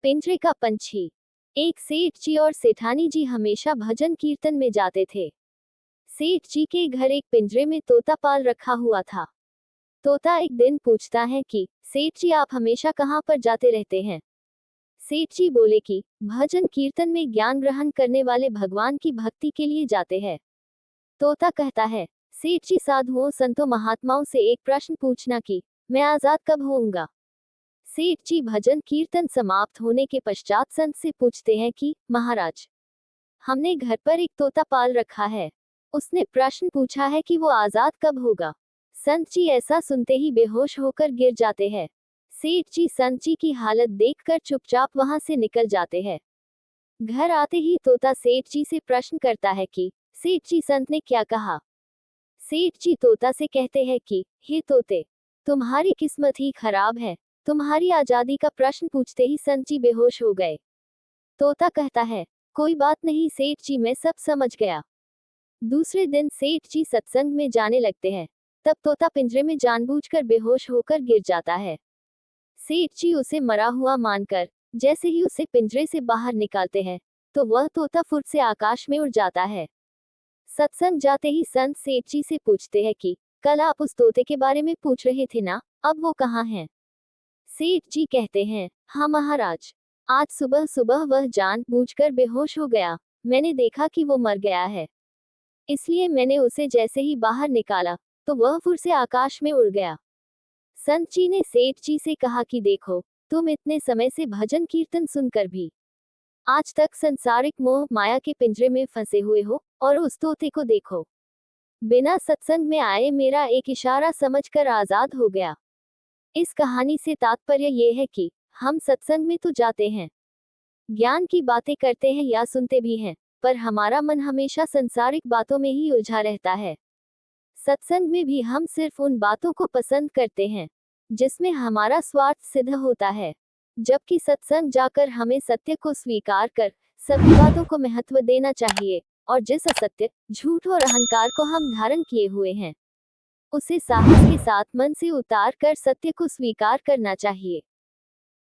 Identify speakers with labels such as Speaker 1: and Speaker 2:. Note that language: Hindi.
Speaker 1: पिंजरे का पंछी। एक सेठ जी और सेठानी जी हमेशा भजन कीर्तन में जाते थे। सेठ जी के घर एक पिंजरे में तोता पाल रखा हुआ था। तोता एक दिन पूछता है कि सेठ जी आप हमेशा कहाँ पर जाते रहते हैं। सेठ जी बोले कि भजन कीर्तन में ज्ञान ग्रहण करने वाले भगवान की भक्ति के लिए जाते हैं। तोता कहता है सेठ जी साधुओं संतों महात्माओं से एक प्रश्न पूछना कि मैं आजाद कब होऊंगा। सेठ जी भजन कीर्तन समाप्त होने के पश्चात संत से पूछते हैं कि महाराज हमने घर पर एक तोता पाल रखा है। उसने प्रश्न पूछा है कि वो आजाद कब होगा। संत जी ऐसा सुनते ही बेहोश होकर गिर जाते हैं। सेठ जी संत जी की हालत देखकर चुपचाप वहां से निकल जाते हैं। घर आते ही तोता सेठ जी से प्रश्न करता है कि सेठ जी संत ने क्या कहा। सेठ जी तोता से कहते हैं कि हे तोते तुम्हारी किस्मत ही खराब है। तुम्हारी आजादी का प्रश्न पूछते ही संत जी बेहोश हो गए। तोता कहता है कोई बात नहीं सेठ जी मैं सब समझ गया। दूसरे दिन सेठ जी सत्संग में जाने लगते हैं। तब तोता पिंजरे में जानबूझकर बेहोश होकर गिर जाता है। सेठ जी उसे मरा हुआ मानकर जैसे ही उसे पिंजरे से बाहर निकालते हैं तो वह तोता फुर्त से आकाश में उड़ जाता है। सत्संग जाते ही संत सेठ जी से पूछते हैं कि कल आप उस तोते के बारे में पूछ रहे थे ना, अब वो कहाँ है। सेठ जी कहते हैं हाँ महाराज, आज सुबह सुबह वह जानबूझकर बेहोश हो गया। मैंने देखा कि वो मर गया है, इसलिए मैंने उसे जैसे ही बाहर निकाला तो वह फिर से आकाश में उड़ गया। संत जी ने सेठ जी से कहा कि देखो तुम इतने समय से भजन कीर्तन सुनकर भी आज तक संसारिक मोह माया के पिंजरे में फंसे हुए हो, और उस तोते को देखो बिना सत्संग में आए मेरा एक इशारा समझकर आजाद हो गया। इस कहानी से तात्पर्य ये है कि हम सत्संग में तो जाते हैं, ज्ञान की बातें करते हैं या सुनते भी हैं, पर हमारा मन हमेशा संसारिक बातों में ही उलझा रहता है। सत्संग में भी हम सिर्फ उन बातों को पसंद करते हैं जिसमें हमारा स्वार्थ सिद्ध होता है, जबकि सत्संग जाकर हमें सत्य को स्वीकार कर सभी बातों को महत्व देना चाहिए, और जिस असत्य, झूठ और अहंकार को हम धारण किए हुए हैं उसे साहस के साथ मन से उतार कर सत्य को स्वीकार करना चाहिए।